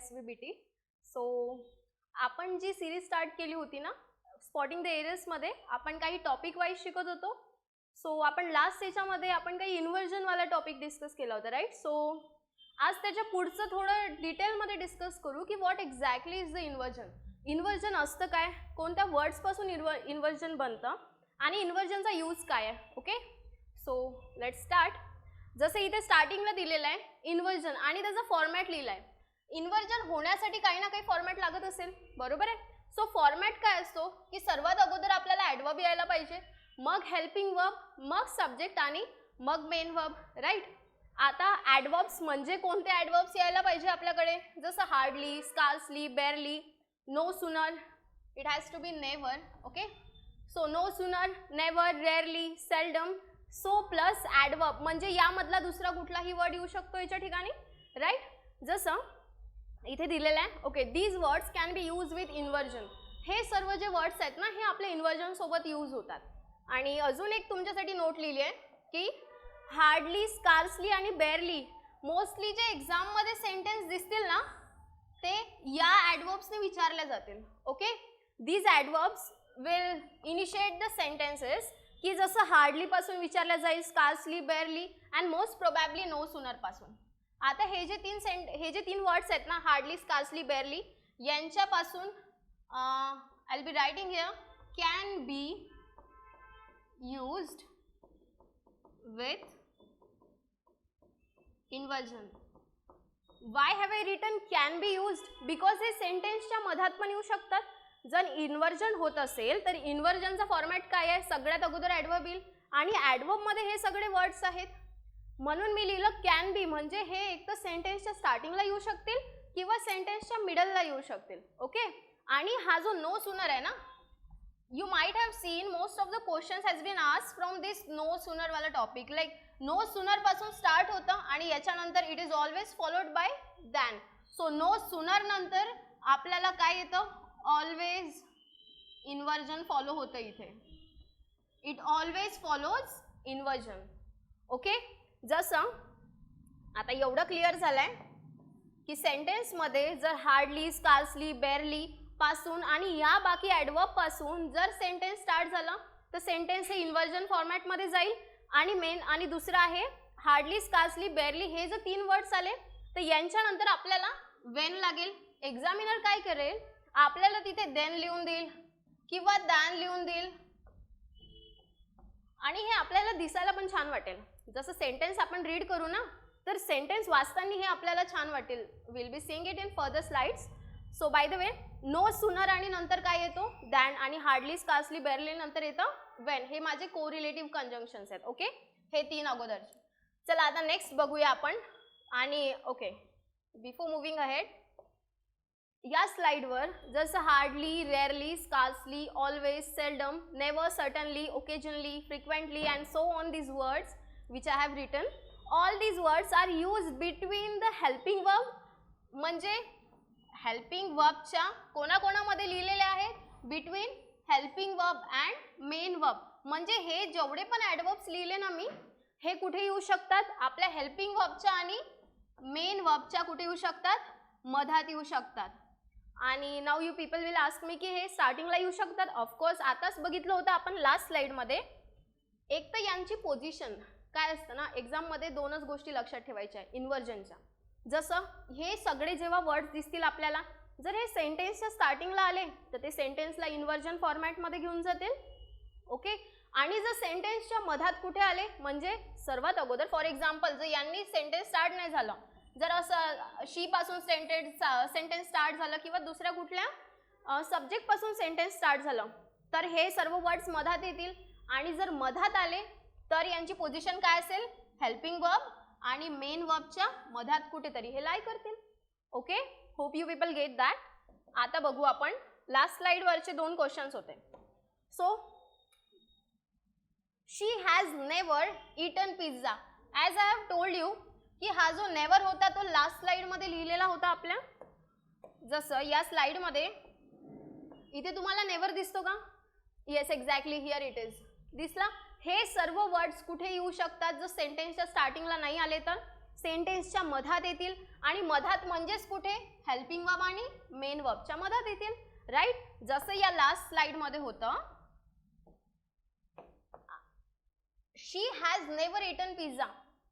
SVBT. So आपण जी series start केली होती ना स्पॉटिंग द एरर्समध्ये, आपण काही टॉपिक वाईज शिकत होतो. सो आपण लास्ट याच्यामध्ये आपण काही इन्व्हर्जनवाला टॉपिक डिस्कस केला होता, राईट. सो आज त्याच्या पुढचं थोडं डिटेलमध्ये डिस्कस करू की what exactly is the inversion. Inversion असतं काय, कोणत्या वर्ड्सपासून इन्व्हर्जन बनतं आणि इन्व्हर्जनचा यूज काय आहे. Okay, so let start. जसं इथे स्टार्टिंगला दिलेलं आहे इन्व्हर्जन आणि त्याचा फॉर्मॅट लिहिला आहे. इन्व्हर्जन होण्यासाठी काही ना काही फॉर्मॅट लागत असेल, बरोबर आहे. सो फॉर्मॅट काय असतो की सर्वात अगोदर आपल्याला ॲडवर्ब यायला पाहिजे, मग हेल्पिंग वर्ब, मग सब्जेक्ट आणि मग मेन वर्ब, राईट. आता ॲडवर्ब्स म्हणजे कोणते ॲडवर्ब्स यायला पाहिजे आपल्याकडे, जसं hardly, scarcely, barely, no sooner, it has to be never. Okay, so no sooner, never, rarely, seldom. So plus adverb म्हणजे यामधला दुसरा कुठलाही वर्ड येऊ शकतो याच्या ठिकाणी, राईट. जसं इथे दिलेलं आहे, okay, these words can be use with inversion. हे सर्व जे वर्ड्स आहेत ना हे आपल्या इन्व्हर्जन सोबत यूज होतात. आणि अजून एक तुमच्यासाठी नोट लिहिली आहे की हार्डली, स्कार्सली आणि बेअरली मोस्टली जे एक्झाममध्ये सेंटेन्स दिसतील ना ते या ॲडवर्ब्सने विचारले जातील. Okay, these adverbs will initiate the sentences की जसं हार्डली पासून विचारलं जाईल, scarcely, barely and most probably no sooner पासून. आता हे जे तीन वर्ड्स आहेत ना हार्डली, स्कार्सली, बेअरली, यांच्यापासून I will be writing here can be used with inversion. Why have I written can be used? Because हे सेंटेन्सच्या मधात पण येऊ शकतात. जर इन्व्हर्जन होत असेल तर इन्व्हर्जनचा फॉर्मॅट काय आहे, सगळ्यात अगोदर ॲडवर्ब येईल आणि ॲडवर्ब मध्ये हे सगळे वर्ड्स आहेत. म्हणून मी लिहिलं कॅन बी, म्हणजे हे एक तर सेंटेन्सच्या स्टार्टिंगला येऊ शकतील किंवा सेंटेन्सच्या मिडलला येऊ शकतील. ओके, आणि हा जो नो सुनर आहे ना, you might have seen most of the questions has been asked from this no sooner वाला टॉपिक. लाईक no sooner पासून स्टार्ट होतं आणि याच्यानंतर it is always followed by than. So no sooner नंतर आपल्याला काय येतं, ऑलवेज इन्व्हर्जन फॉलो होतं इथे. It always follows inversion. Okay, जसं आता एवढं क्लिअर झालंय की सेंटेन्समध्ये जर हार्डली, स्कार्सली, बेअरली पासून आणि या बाकी ॲडवर्ब पासून जर सेंटेन्स स्टार्ट झाला तर सेंटेन्स हे इन्व्हर्जन फॉर्मॅटमध्ये जाईल. आणि मेन आणि दुसरं आहे हार्डली, स्कार्सली, बेअरली, हे जर तीन वर्ड्स आले तर यांच्यानंतर आपल्याला वेन लागेल. एक्झामिनर काय करेल, आपल्याला तिथे देन लिहून देईल किंवा दॅन लिहून देईल आणि हे आपल्याला दिसायला पण छान वाटेल. जसं सेंटेन्स आपण रीड करू ना तर सेंटेन्स वाचताना हे आपल्याला छान वाटेल. Will be seeing it in further slides. So by the way, no sooner आणि नंतर काय येतो, दॅन, आणि हार्डली, स्कार्सली, बेअरली नंतर येतं वेन. हे माझे कोरिलेटिव्ह कंजंक्शन्स आहेत. ओके, हे तीन अगोदर. चला आता नेक्स्ट बघूया आपण. आणि ओके, बिफोर मुव्हिंग अहेड, या स्लाइडवर जसं hardly, rarely, scarcely, always, seldom, never, certainly, occasionally, frequently and so on these words which I have written, all these words are used between the helping verb. म्हणजे helping वर्बच्या कोणाकोणामध्ये लिहिलेले आहेत, between helping verb and main verb. म्हणजे हे जेवढे पण ॲडवर्ब्स लिहिले ना मी, हे कुठे येऊ शकतात, आपल्या हेल्पिंग वर्बच्या आणि मेन वर्बच्या कुठे येऊ शकतात, मधात येऊ शकतात. आणि now you people will ask me की हे स्टार्टिंगला येऊ शकतात. ऑफकोर्स आताच बघितलं होतं आपण लास्ट स्लाइडमध्ये. एक तर यांची पोझिशन काय असतं ना, एक्झाममध्ये दोनच गोष्टी लक्षात ठेवायच्या आहे इन्व्हर्जनच्या. जसं हे सगळे जेव्हा वर्ड्स दिसतील आपल्याला, जर हे सेंटेन्सच्या स्टार्टिंगला आले तर ते सेंटेन्सला इन्व्हर्जन फॉर्मॅटमध्ये घेऊन जातील. ओके, आणि जर सेंटेन्सच्या मधात कुठे आले म्हणजे सर्वात अगोदर, फॉर एक्झाम्पल जर यांनी सेंटेन्स स्टार्ट नाही झालं, जर असं शी पासून सेंटेन्स स्टार्ट झालं किंवा दुसऱ्या कुठल्या सब्जेक्टपासून सेंटेन्स स्टार्ट झालं तर हे सर्व वर्ड्स मधात येतील. आणि जर मधात आले तर यांची पोझिशन काय असेल, हेल्पिंग वर्ब आणि मेन वर्बच्या मधात कुठेतरी हे लाई करतील. Okay, hope you people get that. आता बघू आपण लास्ट स्लाइडवरचे दोन क्वेश्चन्स होते. So she has never eaten pizza. As I have told you की हा जो नेवर होता तो लास्ट स्लाइडमध्ये लिहिलेला होता आपल्या. जसं या स्लाइडमध्ये इथे तुम्हाला नेवर दिसतो का, yes exactly here it is, दिसला. हे सर्व वर्ड्स कुठे येऊ शकतात जर सेंटेन्सच्या स्टार्टिंगला नाही आले तर, सेंटेन्सच्या मधात येतील आणि मधात म्हणजेच कुठे हेल्पिंग वर्ब आणि मेन वर्बच्या मधात येतील, राईट. जसं या लास्ट स्लाइड मध्ये होतं, शी हॅज नेव्हर इटन पिझ्झा,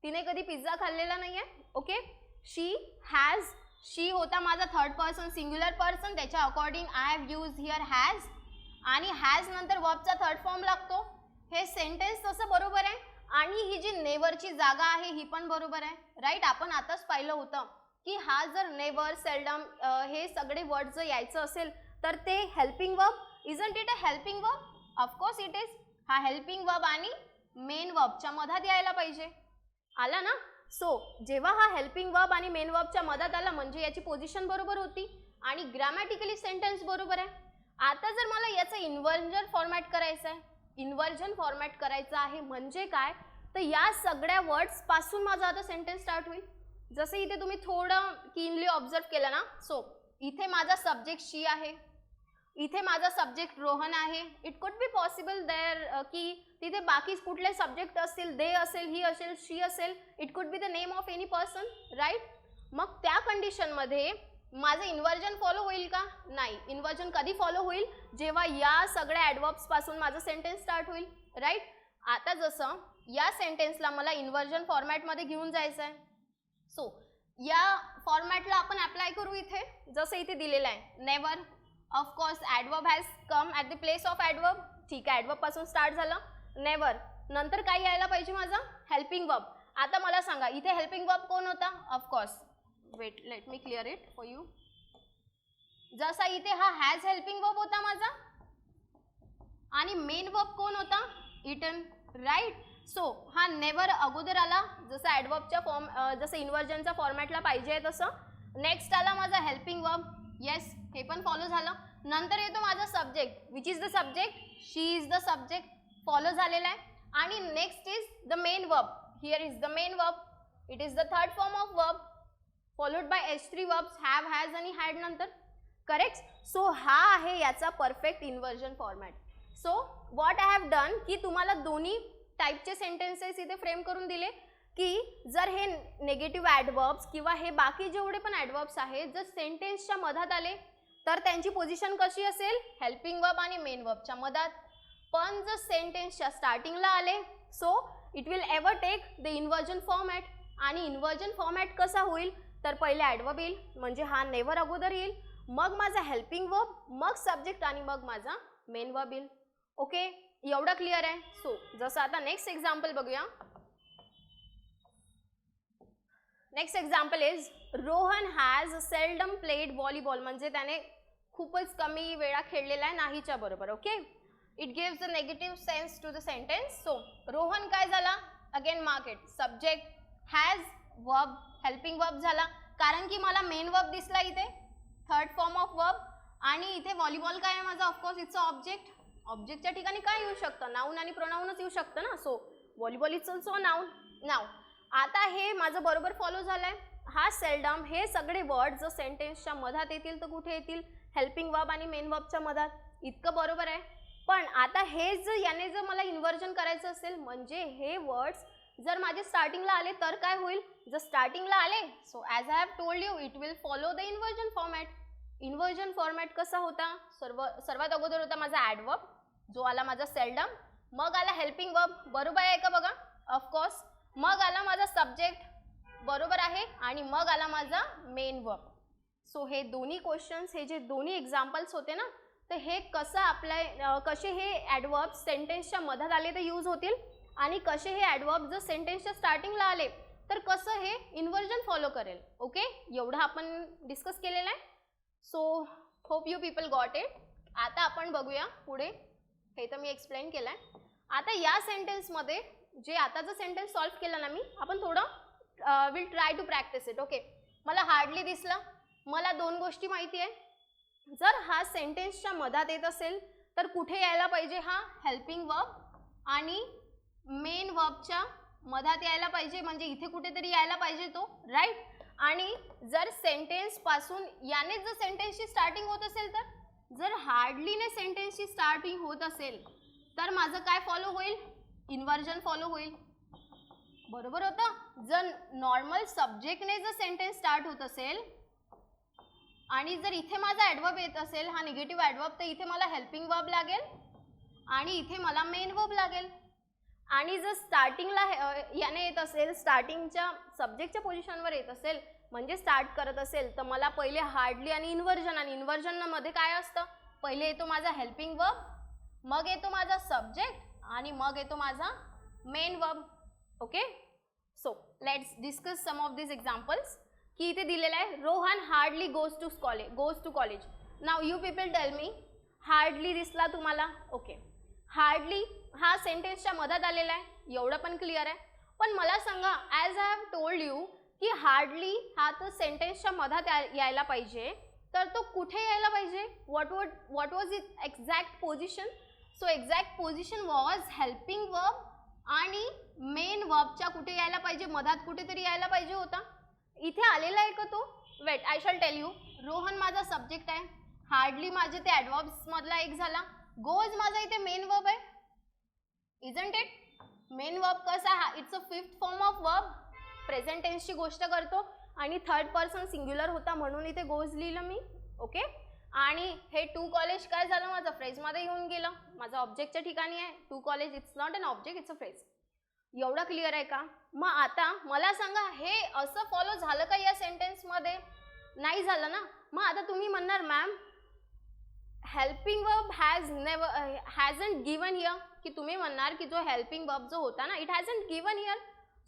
तिने कधी पिझ्झा खाल्लेला नाहीये. ओके, शी हॅज, शी होता माझा थर्ड पर्सन सिंग्युलर पर्सन, त्याच्या according I have use here has, आणि हॅज नंतर वर्बचा थर्ड फॉर्म लागतो. हे सेंटेन्स तसं बरोबर आहे आणि ही जी नेव्हरची जागा आहे ही पण बरोबर आहे, राईट. आपण आताच पाहिलं होतं की हा जर नेव्हर, सेल्डम हे सगळे वर्ड जर यायचं असेल तर ते helping verb, isn't it a helping verb? Of course it is. हा हेल्पिंग वर्ब आणि मेन वर्बच्या मधात यायला पाहिजे, आला ना. सो जेव्हा हा हेल्पिंग वर्ब आणि मेन वर्बच्या मधात आला म्हणजे याची पोझिशन बरोबर होती आणि ग्रामॅटिकली सेंटेन्स बरोबर आहे. आता जर मला याचं इन्व्हर्जन फॉर्मॅट करायचं आहे, इन्व्हर्जन फॉर्मॅट करायचं आहे म्हणजे काय, तर या सगळ्या वर्ड्स पासून माझा आता सेंटेन्स स्टार्ट होईल. जसं इथे तुम्ही थोडं कीनली ऑब्झर्व केलं ना, सो इथे माझा सब्जेक्ट शी आहे, इथे माझा सब्जेक्ट रोहन आहे. It could be possible there की तिथे बाकी कुठले सब्जेक्ट असतील, दे असेल, ही असेल, शी असेल, it could be the name of any person, right. मग त्या कंडिशनमध्ये माझं इन्व्हर्जन फॉलो होईल का? नाही. इन्व्हर्जन कधी फॉलो होईल? जेव्हा या सगळ्या ॲडवर्ब्स पासून माझं सेंटेन्स स्टार्ट होईल, राईट. आता जसं या सेंटेन्सला मला इन्व्हर्जन फॉर्मॅटमध्ये घेऊन जायचं आहे, सो या फॉर्मॅटला आपण अप्लाय करू इथे. जसं इथे दिलेलं आहे never, of course adverb has come at the place of adverb, ठीक आहे. ॲडवर्ब पासून स्टार्ट झालं नेवर, नंतर काय यायला पाहिजे माझं हेल्पिंग वर्ब. आता मला सांगा इथे हेल्पिंग वर्ब कोण होता? Of course, wait let me clear it for you. जसा इथे हा हॅज हेल्पिंग वर्ब होता माझा आणि मेन वर्ब कोण होता? Eaten, right. सो हा नेवर अगोदर आला जसं ॲडवर्बच्या फॉर्म, जसं इन्व्हर्जनच्या फॉर्मॅटला पाहिजे आहे तसं. नेक्स्ट आला माझा हेल्पिंग वर्ब, येस हे पण फॉलो झालं. नंतर येतो माझा subject, which is the subject, she is the subject, follow झालेला आहे. आणि next is the main verb, here is the main verb, it is the third form of verb followed by H3 verbs have, has आणि had नंतर, correct. So हा आहे याचा perfect inversion format. So what I have done की तुम्हाला दोन्ही टाईपचे sentences इथे फ्रेम करून दिले की जर हे नेगेटिव्ह ॲडवर्ब्स किंवा हे बाकी जेवढे पण ॲडवर्ब्स आहेत जर सेंटेन्सच्या मधात आले तर त्यांची पोझिशन कशी असेल? हेल्पिंग वर्ब आणि मेन वर्बच्या मधात. पण जर सेंटेन्सच्या स्टार्टिंगला आले so it will ever take the inversion format. आणि इन्व्हर्जन फॉर्मॅट कसा होईल तर पहिले ॲडवर्ब येईल म्हणजे हा नेव्हर अगोदर येईल, मग माझा हेल्पिंग वर्ब, मग सब्जेक्ट आणि मग माझा मेन वर्ब येईल. ओके, एवढं क्लिअर आहे. सो जसं आता नेक्स्ट एक्झाम्पल बघूया. Next example is Rohan has seldom played volleyball, म्हणजे त्याने खूपच कमी वेळा खेळलेला आहे नाहीच्या बरोबर. Okay, it gives the negative sense to the sentence. So Rohan काय झाला? Again mark it, subject has verb helping verb झाला कारण की मला मेन वर्ब दिसला इथे, थर्ड फॉर्म ऑफ वर्ब. आणि इथे व्हॉलीबॉल काय आहे माझा? Of course it's a object. ऑब्जेक्टच्या ठिकाणी काय येऊ शकतं? नाऊन आणि प्रोनाऊनच येऊ शकतं ना. So volleyball is also noun. नाव आता हे माझं बरोबर फॉलो झालंय. हा सेल्डम हे सगळे वर्ड जर सेंटेन्सच्या मधात येतील तर कुठे येतील? हेल्पिंग वर्ब आणि मेन वर्बच्या मधात. इतकं बरोबर आहे. पण आता हे जर याने जर मला इन्व्हर्जन करायचं असेल म्हणजे हे वर्ड्स जर माझे स्टार्टिंगला आले तर काय होईल? जर स्टार्टिंगला आले so as I have told you it will follow the inversion format. Inversion format कसा होता? सर्वात अगोदर होता माझा ॲडवर्ब जो आला माझा सेल्डम, मग आला हेल्पिंग वर्ब, बरोबर आहे का बघा? ऑफकोर्स. मग आला माझा सब्जेक्ट, बरोबर आहे, आणि मग आला माझा मेन वर्ब. सो हे दोन्ही क्वेश्चन्स, हे जे दोन्ही एक्झाम्पल्स होते ना, तर हे कसं कसे हे ॲडवर्ब सेंटेन्सच्या मधात आले तर यूज होतील आणि कसे हे ॲडवर्ब जर सेंटेन्सच्या स्टार्टिंगला आले तर कसं हे इन्व्हर्जन फॉलो करेल. ओके, एवढं आपण डिस्कस केलेलं आहे. So hope you people got it. आता आपण बघूया पुढे. हे तर मी एक्सप्लेन केलं आहे. आता या सेंटेन्समध्ये जे आता जर सेंटेन्स सॉल्व केलं ना मी, आपण थोडं will try to practise it. Okay, मला हार्डली दिसलं. मला दोन गोष्टी माहिती आहे. जर हा सेंटेन्सच्या मधात येत असेल तर कुठे यायला पाहिजे? हा हेल्पिंग वर्ब आणि मेन वर्बच्या मधात यायला पाहिजे, म्हणजे इथे कुठेतरी यायला पाहिजे तो, राईट. आणि जर सेंटेन्स पासून याने जर सेंटेन्सची स्टार्टिंग होत असेल तर जर हार्डलीने सेंटेन्सची स्टार्टिंग होत असेल तर माझं काय फॉलो होईल? इन्व्हर्जन फॉलो होईल. बरोबर होतं. जर नॉर्मल सब्जेक्टने जर सेंटेन्स स्टार्ट होत असेल आणि जर इथे माझा ॲडवर्ब येत असेल, हा निगेटिव्ह ॲडवर्ब, तर इथे मला हेल्पिंग वर्ब लागेल आणि इथे मला मेन वर्ब लागेल. आणि जर स्टार्टिंगला याने येत असेल, स्टार्टिंगच्या सब्जेक्टच्या पोझिशनवर येत असेल, म्हणजे स्टार्ट करत असेल, तर मला पहिले हार्डली आणि इन्व्हर्जनमध्ये काय असतं, पहिले येतो माझा हेल्पिंग वर्ब, मग येतो माझा सब्जेक्ट आणि मग येतो माझा main verb. Okay, so let's discuss some of this examples. की इथे दिलेलं आहे Rohan hardly goes to college. Now you people tell me, hardly दिसला तुम्हाला? ओके, हार्डली हा सेंटेन्सच्या मधात आलेला आहे, एवढं पण क्लिअर आहे. पण मला सांगा, as I have told you की हार्डली हा तर सेंटेन्सच्या मधात यायला पाहिजे, तर तो कुठे यायला पाहिजे? What was it exact position? So exact position was helping verb आणि मेन वर्बच्या कुठे यायला पाहिजे? मधात कुठेतरी यायला पाहिजे होता. इथे आलेला आहे का तो? Wait, I shall tell you. Rohan माझा सब्जेक्ट आहे, हार्डली माझे ते ॲडवर्ब्स मधला एक झाला, गोज माझा इथे मेन वर्ब आहे, इजंट इट? मेन वर्ब कसा आहे? It's a fifth form of verb, present टेन्सची गोष्ट करतो आणि थर्ड पर्सन सिंग्युलर होता म्हणून इथे गोज लिहिलं मी. ओके, आणि हे टू कॉलेज काय झालं, माझं फ्रेजमध्ये येऊन गेलं, माझं ऑब्जेक्टच्या ठिकाणी आहे. To college it's not an object, it's a phrase. एवढं क्लिअर आहे का? मग आता मला सांगा, हे असं फॉलो झालं का या सेंटेन्समध्ये? नाही झालं ना. मग आता तुम्ही म्हणणार ma'am helping verb हॅजंट given here, की तुम्ही म्हणणार की जो हेल्पिंग वर्ब जो होता ना, it हॅजंट given here.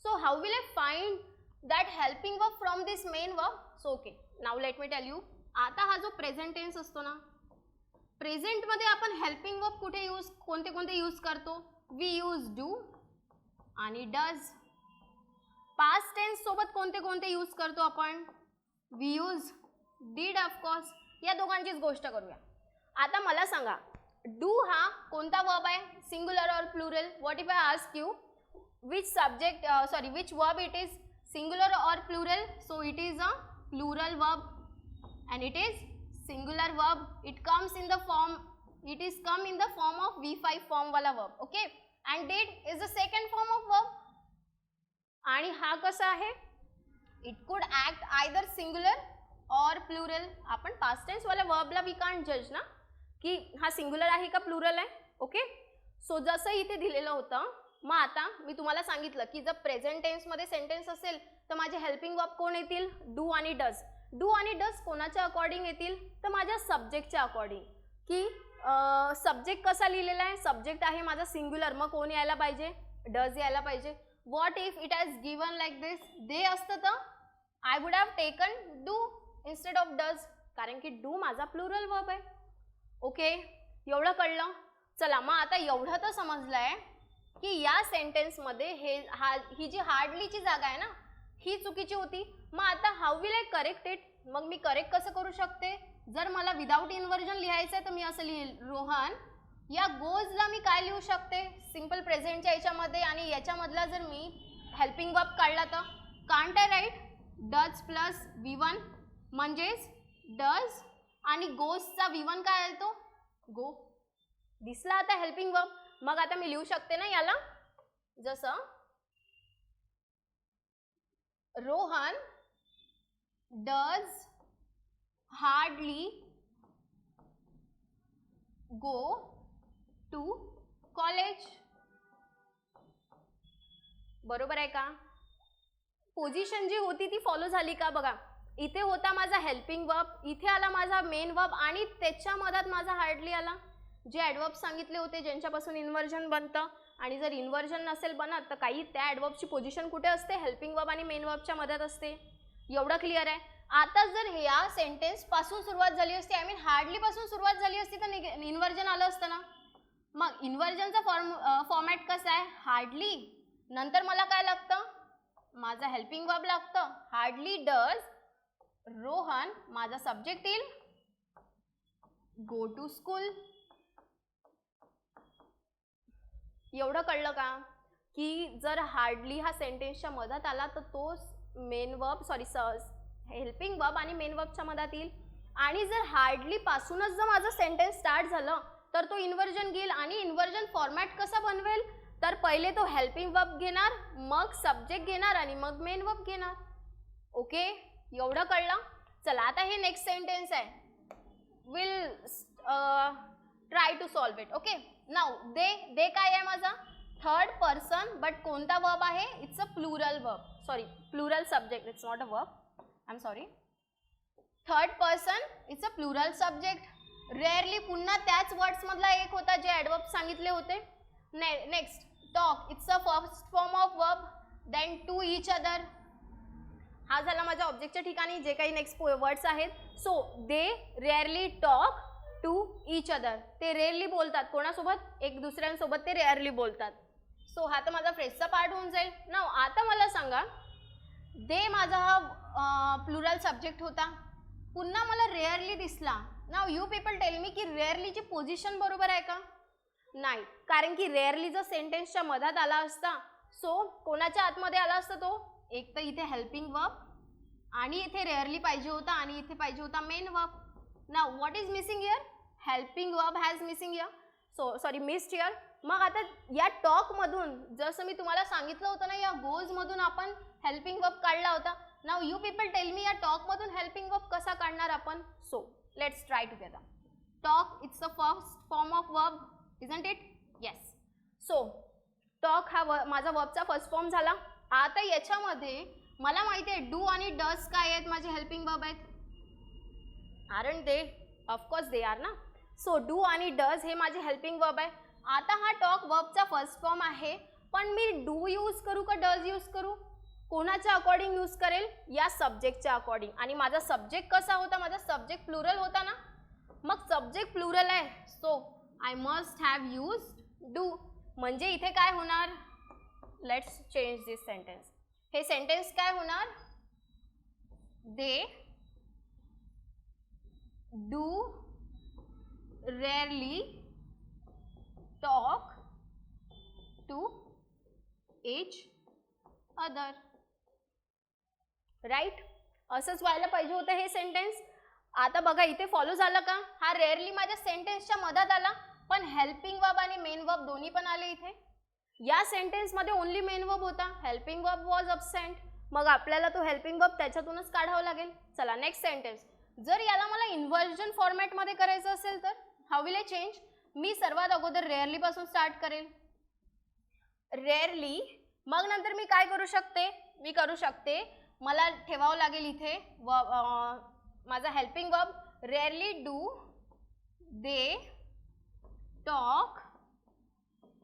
So how will I find that helping verb from this main verb? So okay, now let me tell you. आता हा जो प्रेझेंट टेन्स असतो ना, प्रेझेंटमध्ये आपण हेल्पिंग वर्ब कुठे कोणते यूज करतो? वी यूज डू आणि डज. पास्ट टेन्स सोबत कोणते यूज करतो आपण? We use did of course. या दोघांचीच गोष्ट करूया. आता मला सांगा, डू हा कोणता वर्ब आहे? सिंग्युलर और plural? What if I ask you which which verb it is, singular और plural? So it is a plural verb and it is singular verb. It comes in the form of V5 form वाला verb. Okay, and did is the second form of verb. आणि हा कसा आहे? It could act either singular or plural. आपण past tense वाल्या verb ला we can't judge ना की हा singular आहे का plural आहे. ओके, सो जसं इथे दिलेलं होतं, मग आता मी तुम्हाला सांगितलं की जर प्रेझेंट टेन्स मध्ये सेंटेन्स असेल तर माझे हेल्पिंग वर्ब कोण येतील? डू आणि डज. डू आणि डज कोणाच्या अकॉर्डिंग येतील? तर माझ्या सब्जेक्टच्या अकॉर्डिंग. की सब्जेक्ट कसा लिहिलेला आहे? सब्जेक्ट आहे माझा सिंग्युलर, मग कोण यायला पाहिजे? डज यायला पाहिजे. What if it has given like this, they असतं तर I would have taken do instead of does, कारण की डू माझा प्लुरल वर्ब आहे. ओके, एवढं कळलं? चला, मग आता एवढं तर समजलं आहे की या सेंटेन्समध्ये ही जी हार्डलीची जागा आहे ना, ही चुकीची होती. मग आता how will I correct it? मग मी करेक्ट कसं करू शकते? जर मला विदाउट इन्व्हर्जन लिहायचं आहे तर मी असं लिहिल, रोहन या गोजला मी काय लिहू शकते? सिंपल प्रेझेंटच्या याच्यामध्ये, आणि याच्यामधला जर मी हेल्पिंग वर्ब काढला तर can't I write does plus V1 म्हणजेच डज, आणि गोजचा V1 काय आहे तो? गो. दिसला आता हेल्पिंग वर्ब. मग आता मी लिहू शकते ना याला, जसं Rohan does hardly go to college. बरोबर आहे का? पोझिशन जी होती ती फॉलो झाली का? बघा, इथे होता माझा हेल्पिंग वर्ब, इथे आला माझा मेन वर्ब, आणि त्याच्या मधात माझा हार्डली आला. जे ॲडवर्ब सांगितले होते ज्यांच्यापासून इन्व्हर्जन बनतं, आणि जर इन्व्हर्जन नसेल बनत तर काही त्या ॲडवर्बची पोझिशन कुठे असते? हेल्पिंग वर्ब आणि मेन वर्बच्या मध्यात असते. एवढं क्लिअर आहे? आता जर या सेंटेन्स पासून सुरुवात झाली असती, आय मीन हार्डली पासून सुरुवात झाली असती, तर इन्व्हर्जन आलं असतं ना. मग इन्व्हर्जनचा फॉर्मॅट कसा आहे? हार्डली नंतर मला काय लागतं? माझा हेल्पिंग वर्ब लागतं, हार्डली डज रोहन, माझा सब्जेक्ट येईल गो टू स्कूल. एवढं कळलं का? की जर हार्डली हा सेंटेन्सच्या मधात आला तर तो मेन वर्ब हेल्पिंग वर्ब आणि मेन वर्बच्या मधात येईल. आणि जर हार्डली पासूनच जर माझं सेंटेन्स स्टार्ट झालं तर तो इन्व्हर्जन घेईल. आणि इन्व्हर्जन फॉर्मॅट कसा बनवेल? तर पहिले तो हेल्पिंग वर्ब घेणार, मग सब्जेक्ट घेणार आणि मग मेन वर्ब घेणार. ओके, एवढं कळलं. चला आता हे नेक्स्ट सेंटेन्स आहे. Will try to solve it. Okay, now they काय आहे माझा थर्ड पर्सन, बट कोणता वर्ब आहे? It's a plural verb, sorry plural subject, it's not a verb, I am sorry. Third person, it's a plural subject. Rarely पुन्हा त्याच words मधला एक होता जे ॲडवर्ब सांगितले होते. Next talk, it's a first form of verb. Then to each other, हा झाला माझ्या ऑब्जेक्टच्या ठिकाणी जे काही नेक्स्ट वर्ड्स आहेत. So they rarely talk to each other, ते रेअरली बोलतात कोणासोबत? एक दुसऱ्यांसोबत ते रेअरली बोलतात. सो हा तर माझा फ्रेजचा पार्ट होऊन जाईल. नाव आता मला सांगा, दे माझा हा प्लुरल सब्जेक्ट होता, पुन्हा मला रेअरली दिसला. नाव यू पीपल टेल मी की रेअरलीची पोझिशन बरोबर आहे का? नाही, कारण की रेअरली जर सेंटेन्सच्या मधात आला असता, सो कोणाच्या आतमध्ये आला असता तो? एक तर इथे हेल्पिंग वर्ब आणि इथे रेअरली पाहिजे होता आणि इथे पाहिजे होता main verb. Now what is missing here? Helping verb has missing here, so sorry missed here. मग आता या टॉक मधून जसं मी तुम्हाला सांगितलं होतं ना, या गोज मधून आपण हेल्पिंग वर्ब काढला होता. नाव यू पीपल टेल मी या टॉक मधून हेल्पिंग वर्ब कसा काढणार आपण? So let's try together. Talk, it's a first form of verb, isn't it? Yes. So talk हा माझा वर्बचा फर्स्ट फॉर्म झाला. आता याच्यामध्ये मला माहिती आहे डू आणि डज काय आहेत, माझे हेल्पिंग वर्ब आहेत. Aren't they? Of course they are ना. सो डू आणि डज हे माझे हेल्पिंग वर्ब आहे. आता हा टॉक वर्बचा फर्स्ट फॉर्म आहे, पण मी डू यूज करू का डज यूज करू? कोणाच्या अकॉर्डिंग यूज करेल? या सब्जेक्टच्या अकॉर्डिंग. आणि माझा सब्जेक्ट कसा होता? माझा सब्जेक्ट प्लुरल होता ना. मग सब्जेक्ट प्लुरल आहे, so I must have used do. म्हणजे इथे काय होणार? Let's change this sentence. हे सेंटेन्स काय होणार? They do rarely talk to each other. Right, असंच व्हायला पाहिजे होतं हे सेंटेन्स. आता बघा इथे फॉलो झालं का? हा रेअरली माझ्या सेंटेन्सच्या मधात आला, पण हेल्पिंग वर्ब आणि मेन वर्ब दोन्ही पण आले इथे. या सेंटेन्समध्ये ओनली मेन वर्ब होता, हेल्पिंग वर्ब वॉज अब्सेंट. मग आपल्याला तो हेल्पिंग वर्ब त्याच्यातूनच काढावा लागेल. चला नेक्स्ट सेंटेन्स. जर याला मला इन्व्हर्जन फॉर्मॅटमध्ये करायचं असेल तर हाऊ विल आय चेंज? मी सर्वात अगोदर रेअरली पासून स्टार्ट करेल. रेअरली, मग नंतर मी काय करू शकते? मी करू शकते, मला ठेवावं लागेल इथे माझा helping verb. Rarely do they talk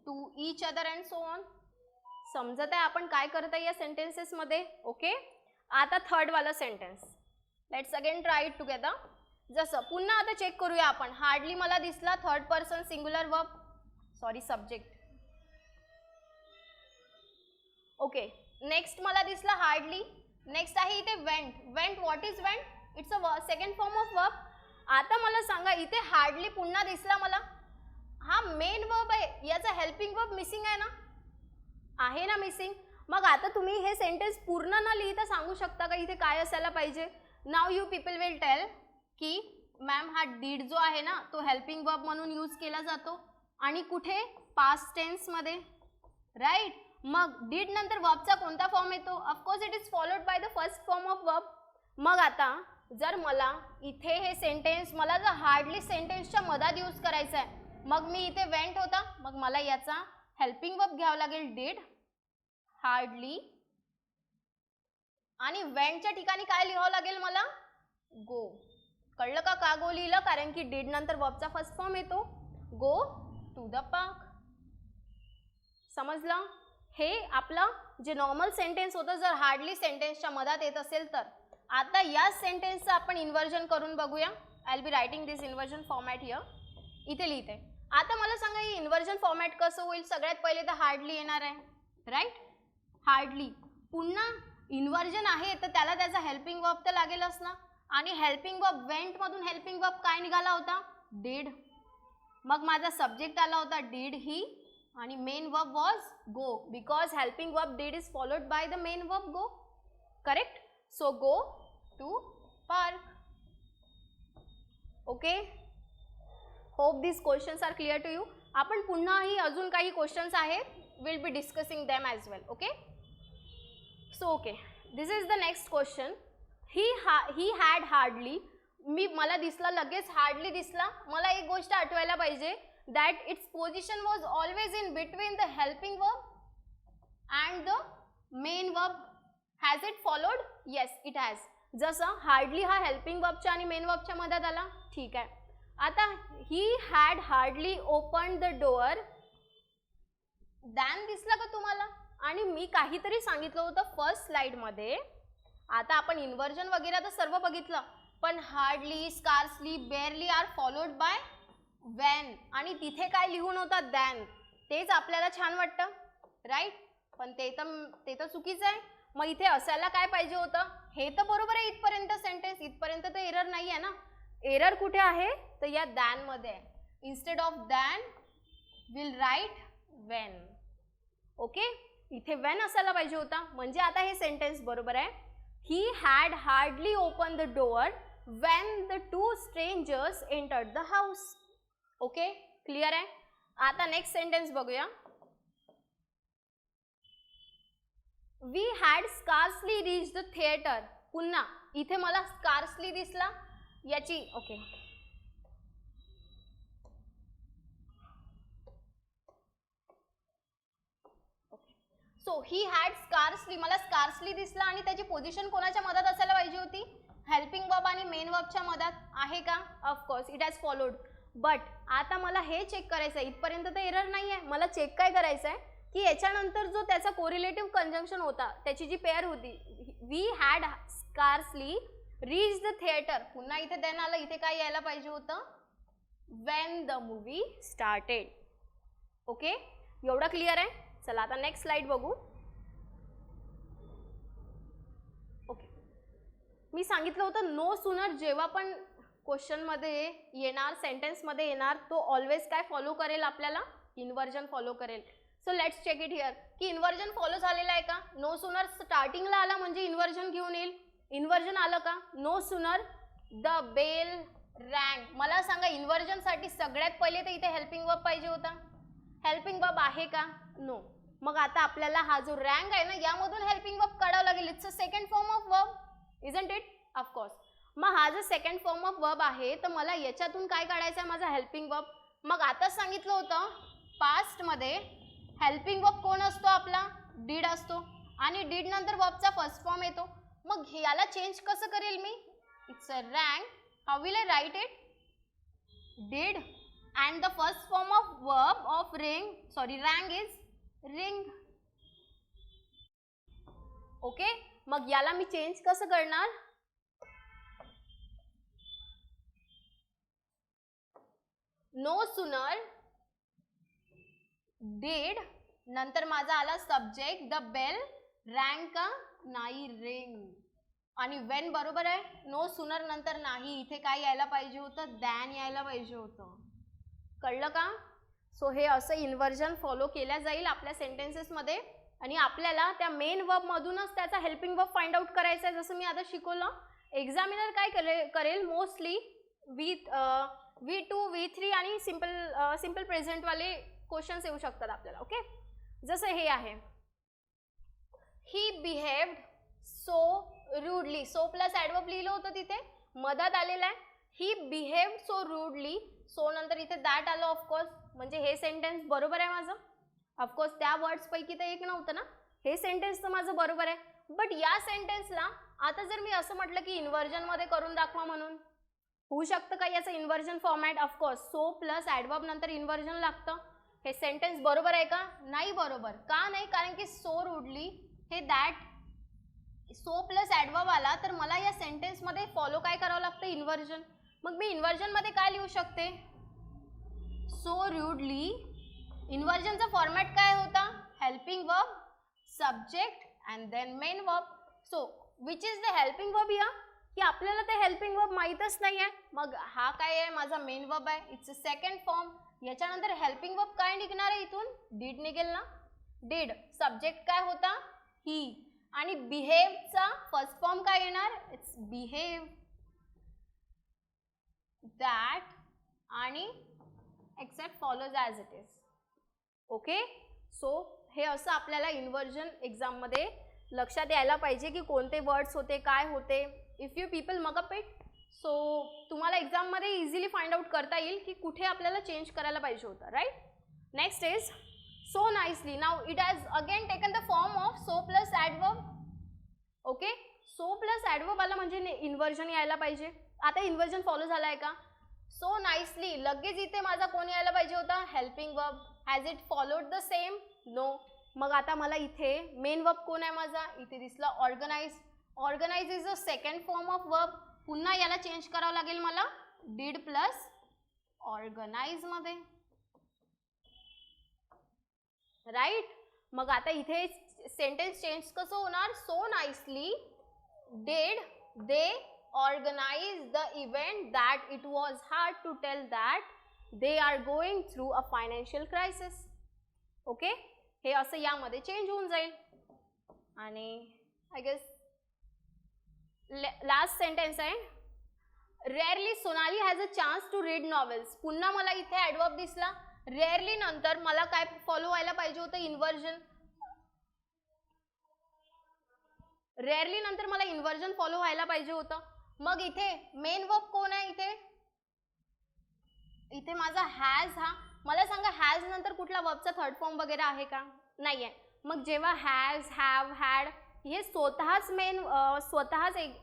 to each other and so on. समजत आहे आपण काय करत आहे या सेंटेन्सेसमध्ये? ओके, आता थर्ड वाला sentence. Let's again try it together. जसं पुन्हा आता चेक करूया आपण. हार्डली मला दिसला third person singular verb, sorry subject. Okay, next मला दिसला हार्डली. नेक्स्ट आहे इथे went. Went, what is went? It's a second form of verb. आता मला सांगा, इथे हार्डली पुन्हा दिसला मला, हा मेन वर्ब आहे, याचा हेल्पिंग वर्ब मिसिंग आहे ना? आहे ना मिसिंग. मग आता तुम्ही हे सेंटेन्स पूर्ण न लिहिता सांगू शकता का इथे काय असायला पाहिजे? नाव यू पीपल विल टेल की मॅम हा डीड जो आहे ना तो हेल्पिंग वर्ब म्हणून यूज केला जातो आणि कुठे? पास्ट टेन्समध्ये, राईट. मग डीड नंतर वर्बचा कोणता फॉर्म येतो? Of course it is followed by the first form of verb. मग आता जर मला इथे हे सेंटेन्स मला जर हार्डली सेंटेन्सच्या मधात यूज करायचं आहे, मग मी इथे वेंट होता, मग मला याचा हेल्पिंग वर्ब घ्यावं लागेल डीड, हार्डली. आणि वेंटच्या ठिकाणी काय लिहावं लागेल मला? गो. कळलं का का गो लिहिलं? कारण की डीड नंतर वर्बचा फर्स्ट फॉर्म येतो, गो टू द पार्क. समजलं? हे आपलं जे नॉर्मल सेंटेन्स होतं जर हार्डली सेंटेन्सच्या मधात येत असेल तर. आता या सेंटेन्सचं आपण इन्व्हर्जन करून बघूया. I will be writing this inversion format here. इथे लिहिते. आता मला सांगा हे इन्व्हर्जन फॉर्मॅट कसं होईल? सगळ्यात पहिले तर हार्डली येणार आहे, राईट. हार्डली पुन्हा इन्व्हर्जन आहे तर त्याला त्याचा हेल्पिंग वर्ब तर लागेलच ना. आणि हेल्पिंग वर्ब वेंट मधून हेल्पिंग वर्ब काय निघाला होता? डीड. मग माझा सब्जेक्ट आला होता डीड ही आणि main verb was go, because helping verb did is followed by the main verb go. Correct. So go to park. Okay, hope this questions are clear to you. आपण पुन्हाही अजून काही questions आहेत we'll be discussing them as well. Okay, so okay, this is the next question. He had hardly, मला दिसला लगेच hardly दिसला. मला एक गोष्ट आठवायला पाहिजे, that its position was always in between the helping verb and the main verb. Has it followed? Yes, it has. जसं हार्डली हा हेल्पिंग वर्बच्या आणि मेन वर्बच्या मध्यात आला. ठीक आहे. आता ही had hardly open the door, than दिसला का तुम्हाला? आणि मी काहीतरी सांगितलं होतं फर्स्ट स्लाइडमध्ये. आता आपण इन्व्हर्जन वगैरे तर सर्व बघितलं, पण hardly, scarcely, barely are followed by when, आणि तिथे काय लिहून होतं? दॅन. तेच आपल्याला छान वाटतं, राईट? पण ते तर चुकीचं आहे. मग इथे असायला काय पाहिजे होतं? हे तर बरोबर आहे इथपर्यंत सेंटेन्स, इथपर्यंत तर एरर नाही आहे ना. एरर कुठे आहे? तर या दॅन मध्ये आहे. Instead of than will write when. Okay, इथे व्हेन असायला पाहिजे होता. म्हणजे आता हे सेंटेन्स बरोबर आहे. He had hardly open the door when the two strangers entered the house. Okay, clear आहे. आता नेक्स्ट सेंटेन्स बघूया. We had scarcely reach the theatre. पुन्हा इथे मला स्कार्सली दिसला याची. Okay, so he had scarcely, मला स्कार्सली दिसला आणि त्याची पोझिशन कोणाच्या मधात असायला पाहिजे होती? हेल्पिंग वर्ब आणि मेन वर्बच्या मधात. आहे का? Of course it has followed. But आता मला हे चेक करायचं आहे, इथपर्यंत तर एरर नाही आहे. मला चेक काय करायचं आहे की याच्यानंतर जो त्याचा कोरिलेटिव्ह कंजंक्शन होता, त्याची जी पेअर होती, we had scarcely reach the theatre. पुन्हा इथे देन आलं, इथे काय यायला पाहिजे होतं? When the movie started. Okay, एवढं क्लिअर आहे. चला आता नेक्स्ट स्लाइड बघू. ओके, मी सांगितलं होतं नो सुनर जेव्हा पण क्वेश्चन मध्ये येणार, सेंटेन्स मध्ये येणार, तो ऑलवेज काय फॉलो करेल? आपल्याला इन्व्हर्जन फॉलो करेल. So let's check it here की इन्व्हर्जन फॉलो झालेलं आहे का? नो सुनर स्टार्टिंगला आला म्हणजे इन्व्हर्जन घेऊन येईल. इन्व्हर्जन आलं का? नो सुनर द बेल रँग. मला सांगा, इन्व्हर्जन साठी सगळ्यात पहिले तर इथे हेल्पिंग वर्ब पाहिजे होता. हेल्पिंग वर्ब आहे का? नो. मग आता आपल्याला हा जो रँग आहे ना, यामधून हेल्पिंग वर्ब काढावं लागेल. It's a second form of verb, isn't it? Of course. मग हा जो सेकंड फॉर्म ऑफ वर्ब आहे, तर मला याच्यातून काय काढायचं आहे? माझा हेल्पिंग वर्ब. मग आता सांगितलं होतं पास्ट मध्ये हेल्पिंग वर्ब कोण असतो? आपला डीड असतो, आणि डीड नंतर वर्बचा फर्स्ट फॉर्म येतो. मग याला चेंज कसं करेल मी? It's a wrong. How will I write it? Did and the first form of verb of rang is ring. Okay, मग याला मी चेंज कसं करणार? नो सुनर did, नंतर माझा आला सब्जेक्ट द बेल, रँग का? नाही, रिंग. आणि वेन बरोबर आहे. नो सुनर नंतर नाही, इथे काय यायला पाहिजे होतं? दॅन यायला पाहिजे होतं. कळलं का? सो हे असं इन्व्हर्जन फॉलो केल्या जाईल आपल्या सेंटेन्सेस मध्ये, आणि आपल्याला त्या मेन वर्ब मधूनच त्याचा हेल्पिंग वर्ब फाइंड आउट करायचा आहे. जसं मी आता शिकवलं, एक्झामिनर काय करेल मोस्टली V2, V3 आणि सिंपल प्रेझेंट वाले क्वेश्चन्स येऊ शकतात आपल्याला. ओके, जसं हे आहे, he behaved so rudely. So plus adverb लिहिलं होतं तिथे, मधात आलेलं आहे. He behaved so rudely. So नंतर इथे दॅट आलं ऑफकोर्स. म्हणजे हे सेंटेन्स बरोबर आहे माझं. ऑफकोर्स त्या वर्ड्स पैकी तर एक नव्हतं ना, हे सेंटेन्स तर माझं बरोबर आहे. बट या सेंटेन्सला आता जर मी असं म्हटलं की इन्व्हर्जन मध्ये करून दाखवा, म्हणून होऊ शकतं का याचं inversion format? Of course so plus adverb नंतर इन्व्हर्जन लागतं. हे सेंटेन्स बरोबर आहे का? नाही बरोबर. का नाही? कारण की सो रूडली हे दॅट, सो प्लस ॲडवर्ब आला तर मला या सेंटेन्स मध्ये फॉलो काय करावं लागतं? इन्व्हर्जन. मग मी इन्व्हर्जन मध्ये काय लिहू शकते? So rudely. इन्व्हर्जनचा फॉर्मॅट काय होता? Helping verb, subject and then main verb. So which is the helping verb here? की आपल्याला ते हेल्पिंग वर्ब माहीतच नाही आहे. मग हा काय आहे? माझा मेन वर्ब आहे. It's a second form. याच्यानंतर हेल्पिंग वर्ब काय निघणार आहे इथून? डीड निघेल ना. डीड. सब्जेक्ट काय होता? ही. आणि बिहेवचा फर्स्ट फॉर्म काय येणार? It's behave. दॅट आणि except follows as it is. Okay, so हे असं आपल्याला इन्व्हर्जन एक्झाममध्ये लक्षात यायला पाहिजे की कोणते वर्ड्स होते, काय होते. If you people mug up it, so तुम्हाला एक्झाममध्ये इझिली फाइंड आउट करता येईल की कुठे आपल्याला चेंज करायला पाहिजे होतं, right. Next is so nicely. Now it has again taken the form of so plus adverb. Okay, so plus adverb आला म्हणजे इन्व्हर्जन यायला पाहिजे. आता इन्व्हर्जन फॉलो झाला आहे का. सो नाईसली लगेच इथे माझा कोण यायला पाहिजे होता, helping verb. Has it followed the same, no. मग आता मला इथे मेन वर्ब कोण आहे माझा, इथे दिसला organise. Organise is a second form of verb. पुन्हा याला चेंज करावं लागेल मला डीड प्लस ऑर्गनाइज मध्ये, राईट. मग आता इथे सेंटेन्स चेंज कसं होणार, so nicely did they organize the event that it was hard to tell that they are going through a financial crisis. Okay, हे असं यामध्ये चेंज होऊन जाईल. आणि आय गेस लास्ट सेंटेन्स आहे, rarely Sonali has a chance to read novels. पुन्हा मला इथे ॲडवर्ब दिसला. रेअरली नंतर मला काय फॉलो व्हायला पाहिजे होतं, इन्व्हर्जन. रेअरली नंतर मला इन्व्हर्जन फॉलो व्हायला पाहिजे होतं. मग इथे मेन वर्ब कोण आहे, इथे माझा हॅज. हा मला सांगा हॅज नंतर कुठला वर्बचा थर्ड फॉर्म वगैरे आहे का, नाही आहे. मग जेव्हा हॅज, हॅव, हॅड हे स्वतःच एक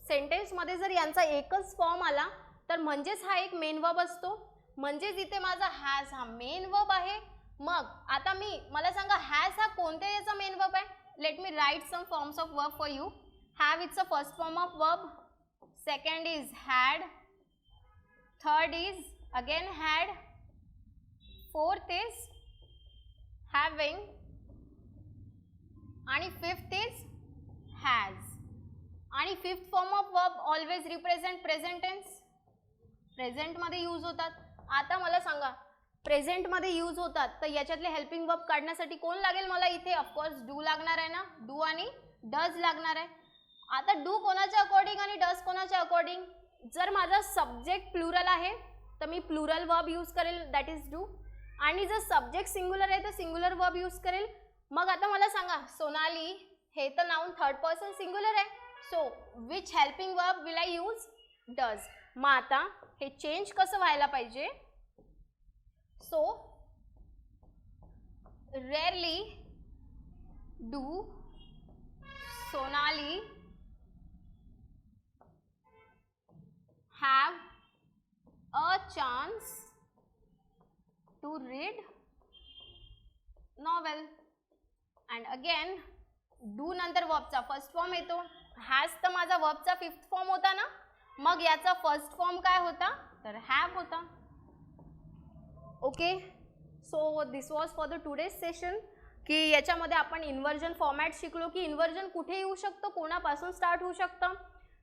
सेंटेन्समध्ये जर यांचा एकच फॉर्म आला तर म्हणजेच हा एक मेन वर्ब असतो. म्हणजेच इथे माझा हॅज हा मेन वर्ब आहे. मग आता मला सांगा हॅज हा कोणत्या याचा मेन वर्ब आहे. Let me write some forms of verb for you. Have it's a first form of verb. Second is had, third is again had, fourth is having, आणि fifth is has. आणि fifth form of verb always represent present tense. Present मध्ये use होतात. आता मला सांगा present मध्ये use होतात तर याच्यातले हेल्पिंग वर्ब काढण्यासाठी कोण लागेल मला, इथे ऑफकोर्स डू लागणार आहे ना, डू आणि डज लागणार आहे. आता डू कोणाच्या अकॉर्डिंग आणि डज कोणाच्या अकॉर्डिंग. जर माझा सब्जेक्ट प्लुरल आहे तर मी प्लुरल वर्ब यूज करेल, दॅट इज डू. आणि जर सब्जेक्ट सिंग्युलर आहे तर सिंग्युलर वर्ब यूज करेल. मग आता मला सांगा सोनाली हे तर नाउन थर्ड पर्सन सिंग्युलर आहे, so which helping verb will I use, does. मग आता हे चेंज कसं व्हायला पाहिजे, so rarely do Sonali have a chance to read novel. and again do नंतर वर्बचा फर्स्ट फॉर्म येतो. हॅज तर माझा वर्बचा फिफ्थ फॉर्म होता ना, मग याचा फर्स्ट फॉर्म काय होता तर हॅव होता. Okay, so this was for the today's session की याच्यामध्ये आपण इन्व्हर्जन फॉर्मॅट शिकलो की इन्व्हर्जन कुठे येऊ शकतं, कोणापासून स्टार्ट होऊ शकतं.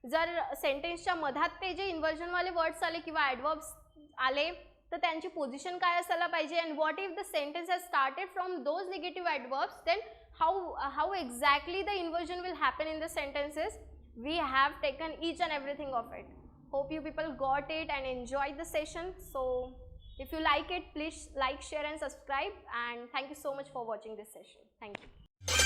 जर सेंटेन्सच्या मधात ते जे इन्व्हर्जनवाले वर्ड्स आले किंवा ॲडवर्ब्स आले तर त्यांची पोझिशन काय असायला पाहिजे. And what if the sentence has started from those negative adverbs, then how exactly the inversion will happen in the sentences. We have taken each and everything of it. Hope you people got it and enjoyed the session. So if you like it, please like, share and subscribe, and thank you so much for watching this session. Thank you.